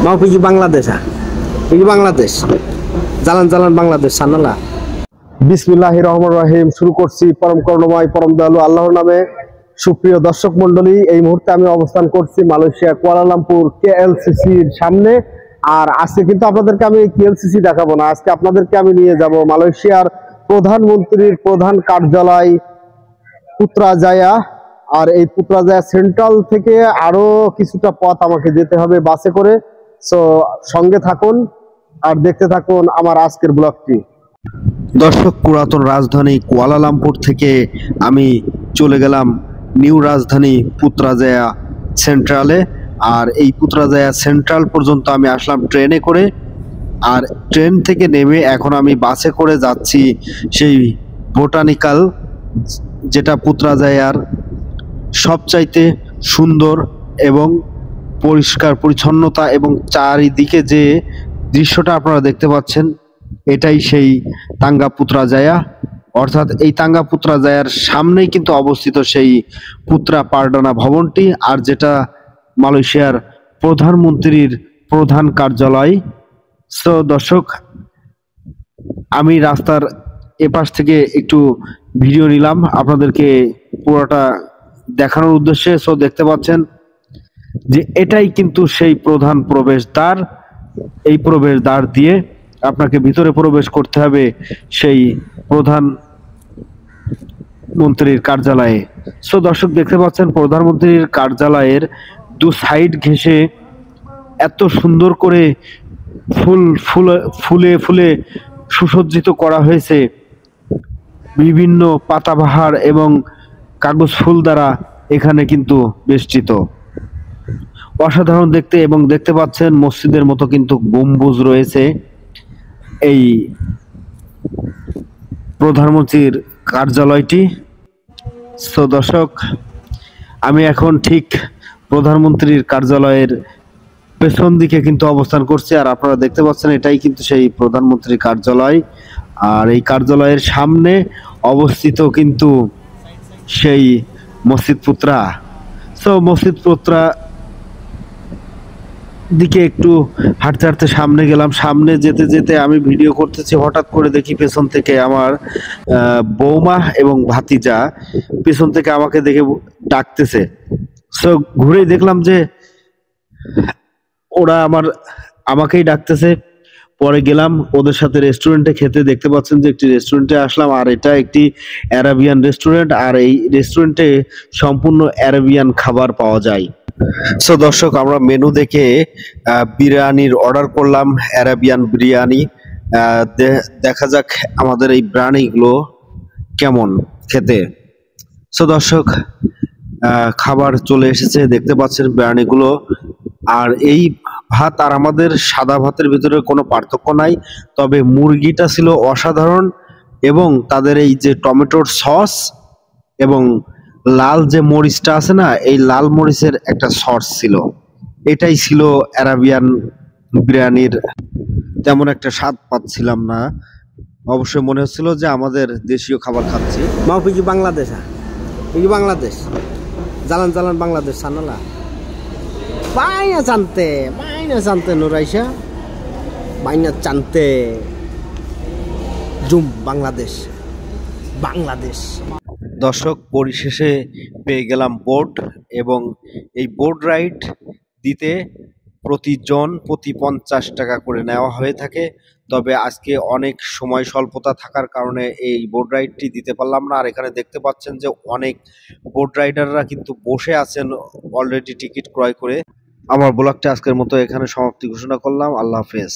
মাহফিজ বাংলাদেশ এই বাংলাদেশ জালান জালান বাংলাদেশ সানালা। বিসমিল্লাহির রহমানির রহিম। শুরু করছি পরম করুণাময় পরম দয়ালু আল্লাহর নামে। সুপ্রিয় দর্শক মন্ডলী, এই মুহূর্তে আমি অবস্থান করছি মালয়েশিয়া কুয়ালালামপুর কেএলসিসির সামনে। আর আজকে কিন্তু আপনাদেরকে আমি কেএলসিসি দেখাবো না, আজকে আপনাদেরকে আমি নিয়ে যাব মালয়েশিয়ার প্রধানমন্ত্রীর প্রধান কার্যালয় পুত্রাজায়া। আর এই পুত্রাজায়া সেন্ট্রাল থেকে আরো কিছুটা পথ আমাকে যেতে হবে বাসে করে। সো সঙ্গে থাকুন আর দেখতে থাকুন আমার আজকের ব্লগটি। দর্শক, পুরাতন রাজধানী কুয়ালালামপুর থেকে আমি চলে গেলাম নিউ রাজধানী পুত্রাজায়া সেন্ট্রালে। আর এই পুত্রাজায়া সেন্ট্রাল পর্যন্ত আমি আসলাম ট্রেনে করে। আর ট্রেন থেকে নেমে এখন আমি বাসে করে যাচ্ছি সেই বোটানিক্যাল, যেটা পুত্রাজায়ার সবচাইতে সুন্দর এবং পরিষ্কার পরিচ্ছন্নতা এবং চারিদিকে যে দৃশ্যটা আপনারা দেখতে পাচ্ছেন, এটাই সেই তাঙ্গা পুত্রাজায়া। অর্থাৎ এই তাঙ্গা পুত্রাজায়ার সামনেই কিন্তু অবস্থিত সেই পুত্রা পারডানা ভবনটি, আর যেটা মালয়েশিয়ার প্রধানমন্ত্রীর প্রধান কার্যালয়। সো দর্শক, আমি রাস্তার এপাশ থেকে একটু ভিডিও নিলাম আপনাদেরকে পুরোটা দেখানোর উদ্দেশ্যে। সো দেখতে পাচ্ছেন যে এটাই কিন্তু সেই প্রধান প্রবেশদ্বার। এই প্রবেশদ্বার দিয়ে আপনাকে ভিতরে প্রবেশ করতে হবে সেই প্রধান মন্ত্রীর কার্যালয়ে। সো দর্শক, দেখতে পাচ্ছেন প্রধানমন্ত্রীর কার্যালয়ের দু সাইড ঘেঁষে এত সুন্দর করে ফুলে ফুলে সুসজ্জিত করা হয়েছে, বিভিন্ন পাতাবাহার এবং কাগজ ফুল দ্বারা এখানে কিন্তু বেষ্টিত। অসাধারণ দেখতে। এবং দেখতে পাচ্ছেন মসজিদের মতো কিন্তু গম্বুজ রয়েছে এই প্রধানমন্ত্রীর কার্যালয়টি। সো দর্শক, আমি এখন ঠিক প্রধানমন্ত্রীর কার্যালয়ের পেছন দিকে কিন্তু অবস্থান করছি। আর আপনারা দেখতে পাচ্ছেন এটাই কিন্তু সেই প্রধানমন্ত্রীর কার্যালয়। আর এই কার্যালয়ের সামনে অবস্থিত কিন্তু সেই মসজিদ পুত্রা। সো মসজিদ পুত্রা দিকে একটু হাঁটতে হাঁটতে সামনে গেলাম। সামনে যেতে যেতে আমি ভিডিও করতেছি, হঠাৎ করে দেখি পেছন থেকে আমার বৌমা এবং ভাতিজা পেছন থেকে আমাকে দেখে ডাকতেছে। সো ঘুরে দেখলাম যে ওরা আমাকেই ডাকতেছে। পরে গেলাম ওদের সাথে রেস্টুরেন্টে খেতে। দেখতে পাচ্ছেন যে একটি রেস্টুরেন্টে আসলাম, আর এটা একটি অ্যারাবিয়ান রেস্টুরেন্ট। আর এই রেস্টুরেন্টে সম্পূর্ণ অ্যারাবিয়ান খাবার পাওয়া যায়। সো দর্শক, আমরা মেনু দেখে বিরিয়ানির অর্ডার করলাম, অ্যারাবিয়ান বিরিয়ানি। দেখা যাক আমাদের এই বিরিয়ানিগুলো কেমন খেতে। সো দর্শক, খাবার চলে এসেছে, দেখতে পাচ্ছেন বিরিয়ানিগুলো। আর এই ভাত আর আমাদের সাদা ভাতের ভিতরে কোনো পার্থক্য নাই, তবে মুরগিটা ছিল অসাধারণ। এবং তাদের এই যে টমেটোর সস এবং লাল যে মরিচটা আছে না, এই লাল মরিচের একটা সস ছিল। এটাই ছিল অ্যারাবিয়ান বিরিয়ানির। তেমন একটা স্বাদ পাচ্ছিলাম না, অবশ্যই মনে হচ্ছিল যে আমাদের দেশীয় খাবার খাচ্ছি। মাহফিজ বাংলাদেশ এই বাংলাদেশ জালান জালান বাংলাদেশ সানালা। বাইনা চানতে নুরাইশা বাইনা চানতে জুম বাংলাদেশ। দর্শক, পরিশেষে পেয়ে গেলাম বোট। এবং এই বোট রাইড দিতে প্রতিজন প্রতি 50 টাকা করে নেওয়া হয়ে থাকে। তবে আজকে অনেক সময় স্বল্পতা থাকার কারণে এই বোট রাইডটি দিতে পারলাম না। আর এখানে দেখতে পাচ্ছেন যে অনেক বোট রাইডাররা কিন্তু বসে আছেন অলরেডি টিকিট ক্রয় করে। আমার ব্লগটা আজকের মতো এখানে সমাপ্তি ঘোষণা করলাম। আল্লাহ হাফেজ।